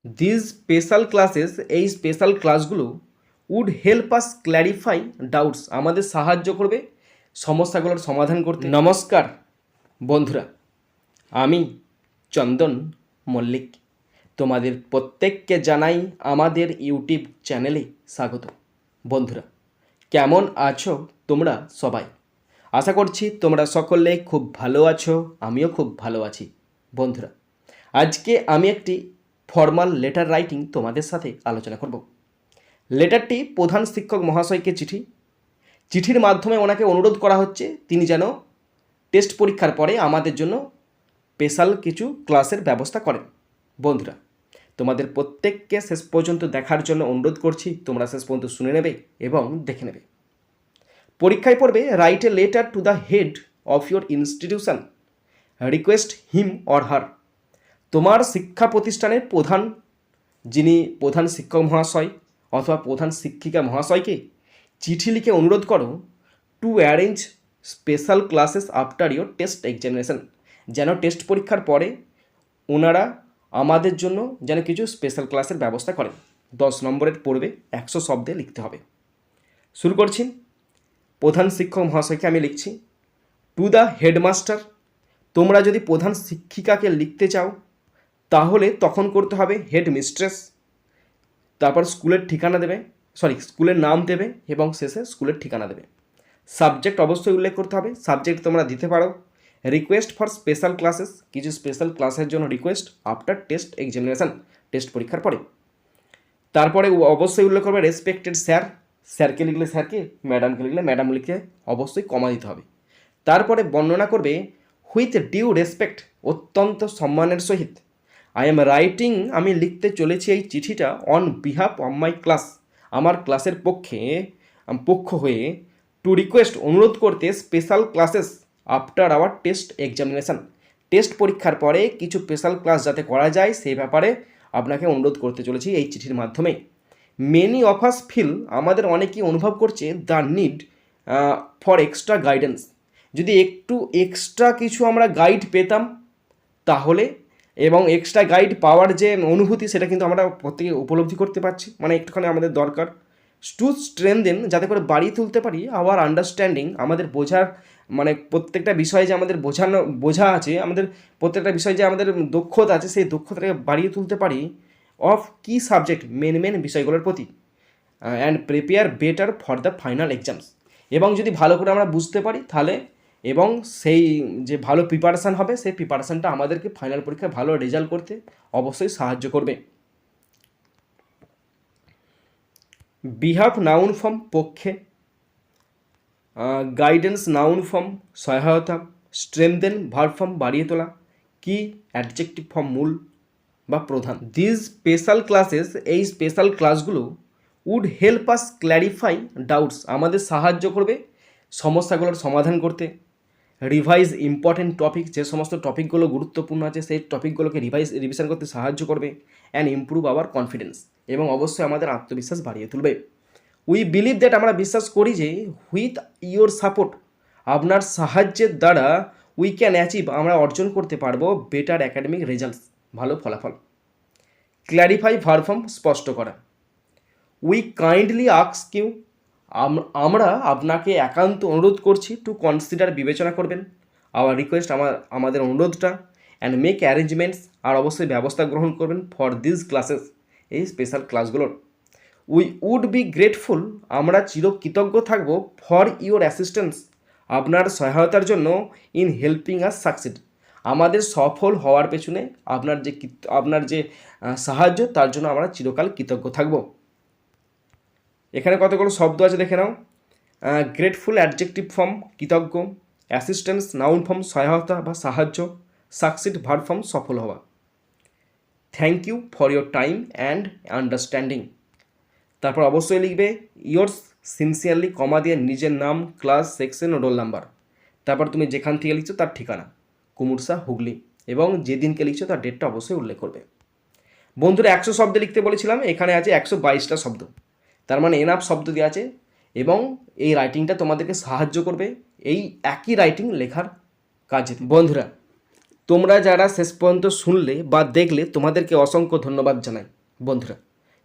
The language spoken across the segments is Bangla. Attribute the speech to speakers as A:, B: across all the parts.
A: দিস স্পেশাল ক্লাসেস এই স্পেশাল ক্লাসগুলো would help us clarify doubts আমাদের সাহায্য করবে সমস্যাগুলোর সমাধান করতে। নমস্কার বন্ধুরা, আমি চন্দন মল্লিক তোমাদের প্রত্যেককে জানাই আমাদের ইউটিউব চ্যানেলে স্বাগত। বন্ধুরা, কেমন আছো তোমরা সবাই? আশা করছি তোমরা সকলে খুব ভালো আছো, আমিও খুব ভালো আছি। বন্ধুরা, আজকে আমি একটি ফর্মাল লেটার রাইটিং তোমাদের সাথে আলোচনা করব। লেটারটি প্রধান শিক্ষক মহাশয়কে চিঠির মাধ্যমে ওনাকে অনুরোধ করা হচ্ছে তিনি যেন টেস্ট পরীক্ষার পরে আমাদের জন্য স্পেশাল কিছু ক্লাসের ব্যবস্থা করেন। বন্ধুরা, তোমাদের প্রত্যেককে শেষ পর্যন্ত দেখার জন্য অনুরোধ করছি, তোমরা শেষ পর্যন্ত শুনে নেবে এবং দেখে নেবে। পরীক্ষায় পড়বে write a letter to the head of your institution, request him or her. তোমার শিক্ষা প্রতিষ্ঠানের যিনি প্রধান শিক্ষক মহাশয় অথবা প্রধান শিক্ষিকা মহাশয়কে চিঠি লিখে অনুরোধ করো to arrange special classes after your test examination, যেন টেস্ট পরীক্ষার পরে ওনারা আমাদের জন্য যেন কিছু স্পেশাল ক্লাসের ব্যবস্থা করেন। 10 নম্বরের পড়বে, 100 শব্দে লিখতে হবে। শুরু করছি। প্রধান শিক্ষক মহাশয়কে আমি লিখছি টু দ্য হেডমাস্টার। তোমরা যদি প্রধান শিক্ষিকাকে লিখতে চাও তাহলে তখন করতে হবে হেড মিস্ট্রেস, তারপর স্কুলের ঠিকানা দেবে, স্কুলের নাম দেবে এবং শেষে স্কুলের ঠিকানা দেবে। সাবজেক্ট অবশ্যই উল্লেখ করতে হবে। সাবজেক্ট তোমরা দিতে পারো রিকোয়েস্ট ফর স্পেশাল ক্লাসেস, কিছু স্পেশাল ক্লাসের জন্য request after test examination, test পরীক্ষার পরে। তারপরে অবশ্যই উল্লেখ করবে রেসপেক্টেড স্যার, স্যারকে লিখলে স্যারকে, ম্যাডামকে লিখলে ম্যাডাম লিখে অবশ্যই কমা দিতে হবে। তারপরে বর্ণনা করবে হুইথ ডিউ রেসপেক্ট, অত্যন্ত সম্মানের সহিত, আই এম রাইটিং, আমি লিখতে চলেছি এই চিঠিটা on behalf of my class, আমার ক্লাসের পক্ষ হয়ে, টু রিকোয়েস্ট, অনুরোধ করতে, special classes after our test examination, test পরীক্ষার পরে কিছু স্পেশাল ক্লাস যাতে করা যায় সেই ব্যাপারে আপনাকে অনুরোধ করতে চলেছি এই চিঠির মাধ্যমে। মেনি অফ আস ফিল, আমাদের অনেকেই অনুভব করছে the need for extra guidance, যদি একটু এক্সট্রা কিছু আমরা গাইড পেতাম তাহলে, এবং এক্সট্রা গাইড পাওয়ার যে অনুভূতি সেটা কিন্তু আমরা প্রত্যেকে উপলব্ধি করতে পারছি, মানে একটুখানি আমাদের দরকার। টু স্ট্রেনদেন, যাতে করে বাড়িয়ে তুলতে পারি আওয়ার আন্ডারস্ট্যান্ডিং, আমাদের বোঝার, মানে প্রত্যেকটা বিষয়ে যে আমাদের বোঝা আছে, আমাদের প্রত্যেকটা বিষয়ে যে আমাদের দক্ষতা আছে সেই দক্ষতাকে বাড়িয়ে তুলতে পারি অফ কি সাবজেক্ট, মেন বিষয়গুলোর প্রতি, and prepare better for the final exams, এবং যদি ভালো করে আমরা বুঝতে পারি তাহলে, এবং সেই যে ভালো প্রিপারেশান হবে সেই প্রিপারেশানটা আমাদেরকে ফাইনাল পরীক্ষায় ভালো রেজাল্ট করতে অবশ্যই সাহায্য করবে। বিহাফ নাউন ফর্ম পক্ষে, গাইডেন্স নাউন ফর্ম সহায়তা, স্ট্রেনদেন ভার্ব ফর্ম বাড়িয়ে তোলা, কি অ্যাডজেক্টিভ ফর্ম মূল বা প্রধান। দিস স্পেশাল ক্লাসেস এই স্পেশাল ক্লাসগুলো would help us clarify doubts আমাদের সাহায্য করবে সমস্যাগুলোর সমাধান করতে। রিভাইজ ইম্পর্টেন্ট টপিক, যে সমস্ত টপিকগুলো গুরুত্বপূর্ণ আছে সেই টপিকগুলোকে রিভিশন করতে সাহায্য করবে। অ্যান্ড ইমপ্রুভ আওয়ার কনফিডেন্স, এবং অবশ্যই আমাদের আত্মবিশ্বাস বাড়িয়ে তুলবে। উই বিলিভ দ্যাট, আমরা বিশ্বাস করি যে হুইথ ইয়োর সাপোর্ট, আপনার সাহায্যের দ্বারা উই ক্যান অ্যাচিভ, আমরা অর্জন করতে পারবো বেটার অ্যাকাডেমিক রেজাল্টস, ভালো ফলাফল। ক্ল্যারিফাই ভার্ব ফর্ম স্পষ্ট করা। উই কাইন্ডলি আস্ক ইউ, আমরা আপনাকে একান্ত অনুরোধ করছি টু কনসিডার, বিবেচনা করবেন, আওয়ার রিকোয়েস্ট, আমাদের অনুরোধটা, অ্যান্ড মেক অ্যারেঞ্জমেন্টস, আর অবশ্যই ব্যবস্থা গ্রহণ করবেন ফর দিস ক্লাসেস, এই স্পেশাল ক্লাসগুলোর। উই উড বি গ্রেটফুল, আমরা চিরকৃতজ্ঞ থাকব, ফর ইউর অ্যাসিস্ট্যান্স, আপনার সহায়তার জন্য, ইন হেল্পিং আস সাকসিড, আমাদের সফল হওয়ার পেছনে আপনার যে সাহায্য তার জন্য আমরা চিরকাল কৃতজ্ঞ থাকব। এখানে কতগুলো শব্দ আছে দেখে নাও। গ্রেটফুল অ্যাডজেক্টিভ ফর্ম কৃতজ্ঞ, অ্যাসিস্ট্যান্স নাউন ফর্ম সহায়তা বা সাহায্য, সাকসিড ভার্ব ফর্ম সফল হওয়া। Thank you for your time and understanding, তারপর অবশ্যই লিখবে ইয়োর্স সিনসিয়ারলি, কমা দিয়ে নিজের নাম, ক্লাস, সেকশন ও রোল নাম্বার, তারপর তুমি যেখান থেকে লিখছো তার ঠিকানা, কুমুরসা হুগলি, এবং যেদিনকে লিখছো তার ডেটটা অবশ্যই উল্লেখ করবে। বন্ধুরা, 100 শব্দে লিখতে বলেছিলাম, এখানে আছে 122টা শব্দ, তার মানে এনাফ শব্দ দেওয়া আছে, এবং এই রাইটিংটা তোমাদেরকে সাহায্য করবে এই একই রাইটিং লেখার কাজে। বন্ধুরা, তোমরা যারা শেষ পর্যন্ত শুনলে বা দেখলে তোমাদেরকে অসংখ্য ধন্যবাদ জানাই বন্ধুরা।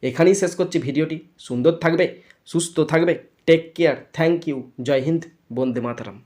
A: এখানেই শেষ করছি ভিডিওটি। সুন্দর থাকবে, সুস্থ থাকবে, take care, thank you, Jai Hind, Vande Mataram.